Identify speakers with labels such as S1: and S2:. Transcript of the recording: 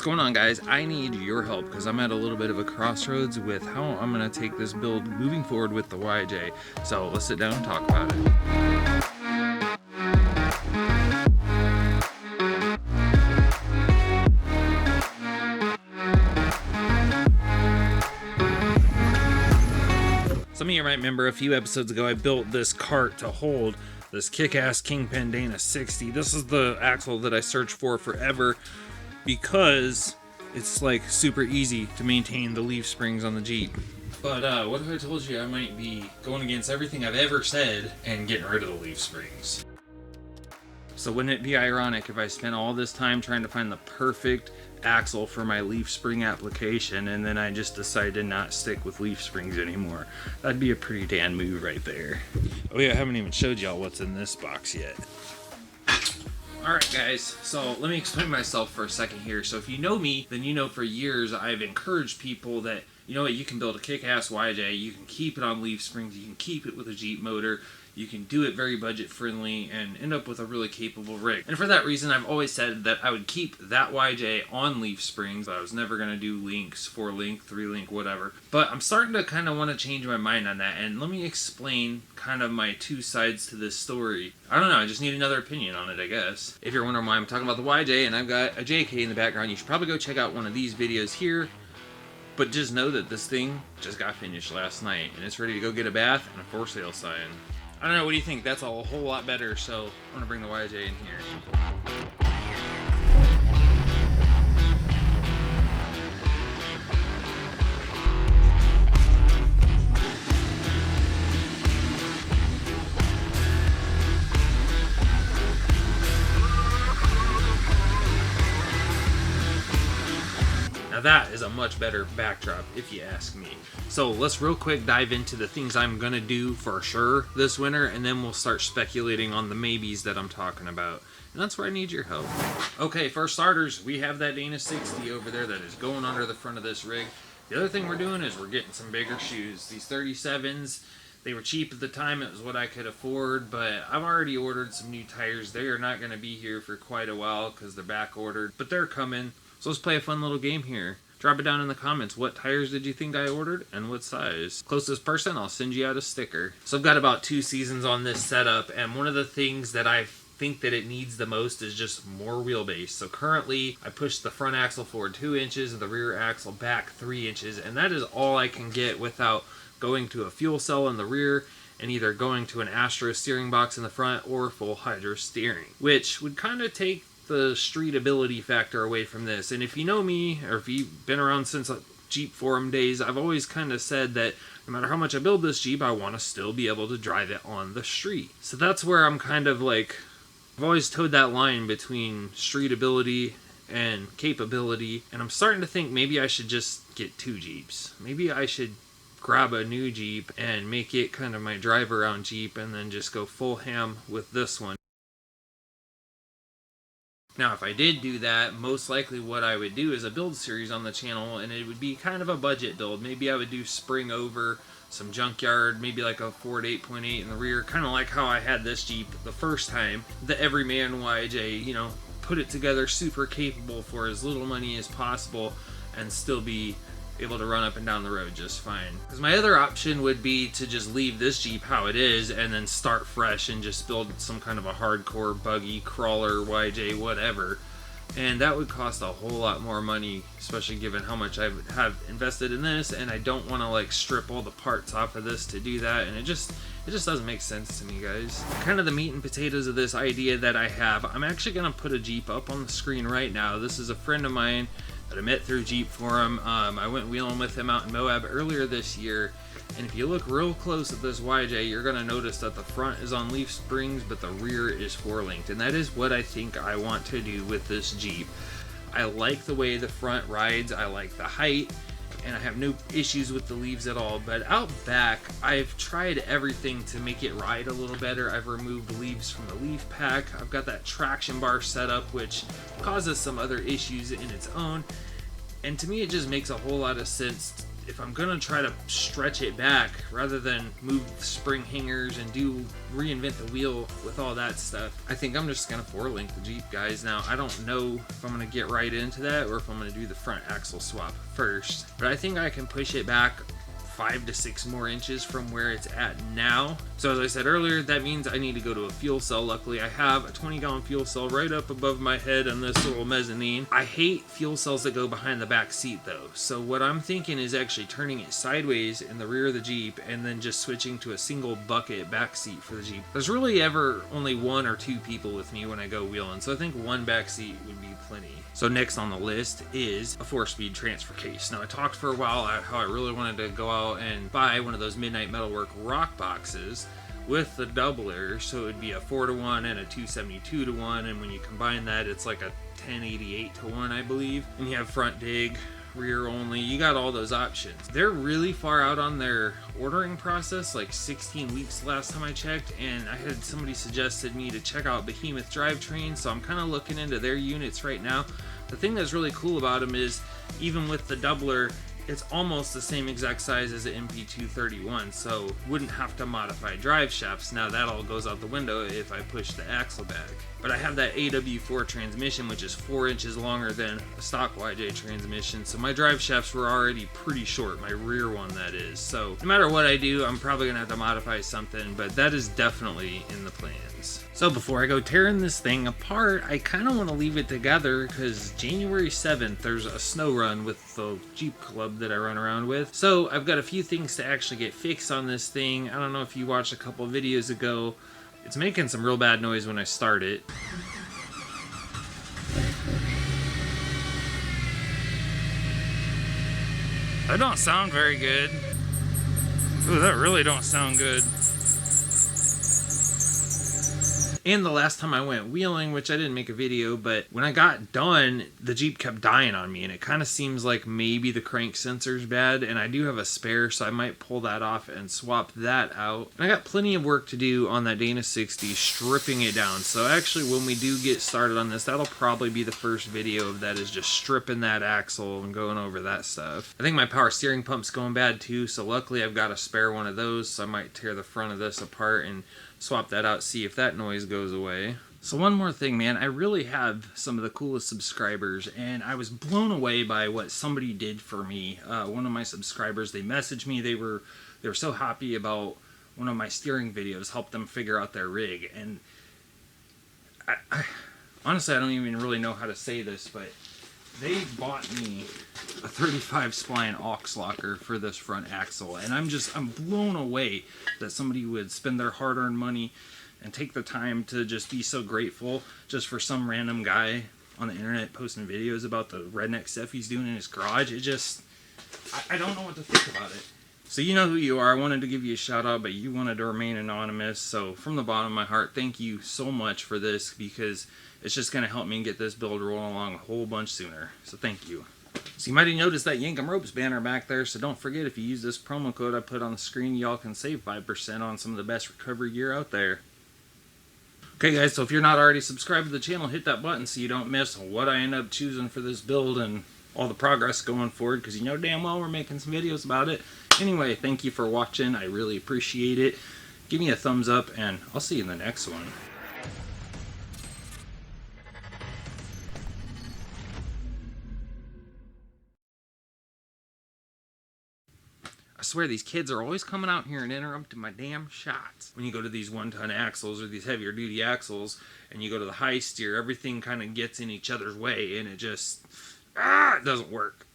S1: What's going on, guys? I need your help because I'm at a little bit of a crossroads with how I'm going to take this build moving forward with the YJ. So let's sit down and talk about it. Some of you might remember a few episodes ago I built this cart to hold this kick-ass Kingpin Dana 60. This is the axle that I searched for forever because it's like super easy to maintain the leaf springs on the Jeep. But what if I told you I might be going against everything I've ever said and getting rid of the leaf springs? So wouldn't it be ironic if I spent all this time trying to find the perfect axle for my leaf spring application and then I just decided to not stick with leaf springs anymore? That'd be a pretty damn move right there. Oh yeah, I haven't even showed y'all what's in this box yet. Alright guys, so let me explain myself for a second here. So if you know me, then you know for years I've encouraged people that, you know what, you can build a kick-ass YJ, you can keep it on leaf springs, you can keep it with a Jeep motor, you can do it very budget friendly and end up with a really capable rig. And for that reason, I've always said that I would keep that YJ on leaf springs. I was never going to do links, 4-link, 3-link, whatever. But I'm starting to kind of want to change my mind on that. And let me explain kind of my two sides to this story. I don't know, I just need another opinion on it, I guess. If you're wondering why I'm talking about the YJ and I've got a JK in the background, you should probably go check out one of these videos here. But just know that this thing just got finished last night and it's ready to go get a bath and a for sale sign. I don't know, what do you think? That's a whole lot better, so I'm gonna bring the YJ in here. Now that is a much better backdrop, if you ask me. So let's real quick dive into the things I'm gonna do for sure this winter, and then we'll start speculating on the maybes that I'm talking about. And that's where I need your help. Okay, for starters, we have that Dana 60 over there that is going under the front of this rig. The other thing we're doing is we're getting some bigger shoes. These 37s, they were cheap at the time, it was what I could afford, but I've already ordered some new tires. They are not gonna be here for quite a while because they're back ordered, but they're coming. So let's play a fun little game here. Drop it down in the comments. What tires did you think I ordered and what size? Closest person, I'll send you out a sticker. So I've got about 2 seasons on this setup, and one of the things that I think that it needs the most is just more wheelbase. So currently I push the front axle forward 2 inches and the rear axle back 3 inches, and that is all I can get without going to a fuel cell in the rear and either going to an Astro steering box in the front or full hydro steering, which would kind of take the street ability factor away from this. And if you know me, or if you've been around since Jeep forum days, I've always kind of said that no matter how much I build this Jeep, I want to still be able to drive it on the street. So that's where I'm kind of like, I've always towed that line between street ability and capability, and I'm starting to think maybe I should just get 2 Jeeps. Maybe I should grab a new Jeep and make it kind of my drive around Jeep and then just go full ham with this one. Now, if I did do that, most likely what I would do is a build series on the channel, and it would be kind of a budget build. Maybe I would do spring over, some junkyard, maybe like a Ford 8.8 in the rear, kind of like how I had this Jeep the first time. The Everyman YJ, you know, put it together super capable for as little money as possible and still be able to run up and down the road just fine. Because my other option would be to just leave this Jeep how it is and then start fresh and just build some kind of a hardcore buggy, crawler, YJ, whatever. And that would cost a whole lot more money, especially given how much I have invested in this, and I don't want to like strip all the parts off of this to do that, and it just doesn't make sense to me, guys. Kind of the meat and potatoes of this idea that I have, I'm actually going to put a Jeep up on the screen right now. This is a friend of mine that I met through Jeep Forum. I went wheeling with him out in Moab earlier this year, and if you look real close at this YJ, you're going to notice that the front is on leaf springs, but the rear is 4-linked, and that is what I think I want to do with this Jeep. I like the way the front rides, I like the height, and I have no issues with the leaves at all. But out back, I've tried everything to make it ride a little better. I've removed leaves from the leaf pack. I've got that traction bar set up, which causes some other issues in its own. And to me, it just makes a whole lot of sense if I'm gonna try to stretch it back rather than move the spring hangers and reinvent the wheel with all that stuff, I think I'm just gonna 4-link the Jeep, guys. Now, I don't know if I'm gonna get right into that or if I'm gonna do the front axle swap first, but I think I can push it back 5 to 6 more inches from where it's at now. So as I said earlier, that means I need to go to a fuel cell. Luckily, I have a 20-gallon fuel cell right up above my head on this little mezzanine. I hate fuel cells that go behind the back seat though. So what I'm thinking is actually turning it sideways in the rear of the Jeep and then just switching to a single bucket back seat for the Jeep. There's really ever only 1 or 2 people with me when I go wheeling, so I think 1 back seat would be plenty. So next on the list is a 4-speed transfer case. Now, I talked for a while how I really wanted to go out and buy one of those Midnight Metalwork rock boxes with the doubler, so it would be a 4-to-1 and a 272-to-1, and when you combine that, it's like a 1088-to-1, I believe. And you have front dig, rear only, you got all those options. They're really far out on their ordering process, like 16 weeks last time I checked, and I had somebody suggested me to check out Behemoth Drivetrain, so I'm kind of looking into their units right now. The thing that's really cool about them is, even with the doubler, it's almost the same exact size as the MP231, so wouldn't have to modify drive shafts. Now that all goes out the window if I push the axle back. But I have that AW4 transmission, which is 4 inches longer than a stock YJ transmission, so my drive shafts were already pretty short, my rear one that is. So no matter what I do, I'm probably gonna have to modify something, but that is definitely in the plans. So before I go tearing this thing apart, I kind of want to leave it together because January 7th, there's a snow run with the Jeep Club that I run around with. So I've got a few things to actually get fixed on this thing. I don't know if you watched a couple videos ago. It's making some real bad noise when I start it. That don't sound very good. Ooh, that really don't sound good. And the last time I went wheeling, which I didn't make a video, but when I got done, the Jeep kept dying on me, and it kind of seems like maybe the crank sensor's bad, and I do have a spare, so I might pull that off and swap that out. And I got plenty of work to do on that Dana 60, stripping it down. So actually, when we do get started on this, that'll probably be the first video of that, is just stripping that axle and going over that stuff. I think my power steering pump's going bad too, so luckily I've got a spare one of those, so I might tear the front of this apart and swap that out, see if that noise goes away. So one more thing, man, I really have some of the coolest subscribers, and I was blown away by what somebody did for me. One of my subscribers, they messaged me, they were so happy about one of my steering videos, helped them figure out their rig, and I honestly, I don't even really know how to say this, but they bought me a 35 spline aux locker for this front axle, and I'm blown away that somebody would spend their hard-earned money and take the time to just be so grateful just for some random guy on the internet posting videos about the redneck stuff he's doing in his garage. It just, I don't know what to think about it. So you know who you are. I wanted to give you a shout out, but you wanted to remain anonymous. So from the bottom of my heart, thank you so much for this, because it's just going to help me get this build rolling along a whole bunch sooner. So thank you. So you might have noticed that Yankum Ropes banner back there, so don't forget, if you use this promo code I put on the screen, y'all can save 5% on some of the best recovery gear out there. Okay guys, so if you're not already subscribed to the channel, hit that button so you don't miss what I end up choosing for this build and all the progress going forward, because you know damn well we're making some videos about it. Anyway, thank you for watching. I really appreciate it. Give me a thumbs up, and I'll see you in the next one. I swear these kids are always coming out here and interrupting my damn shots. When you go to these 1-ton axles or these heavier duty axles and you go to the high steer, everything kind of gets in each other's way and it just, it doesn't work.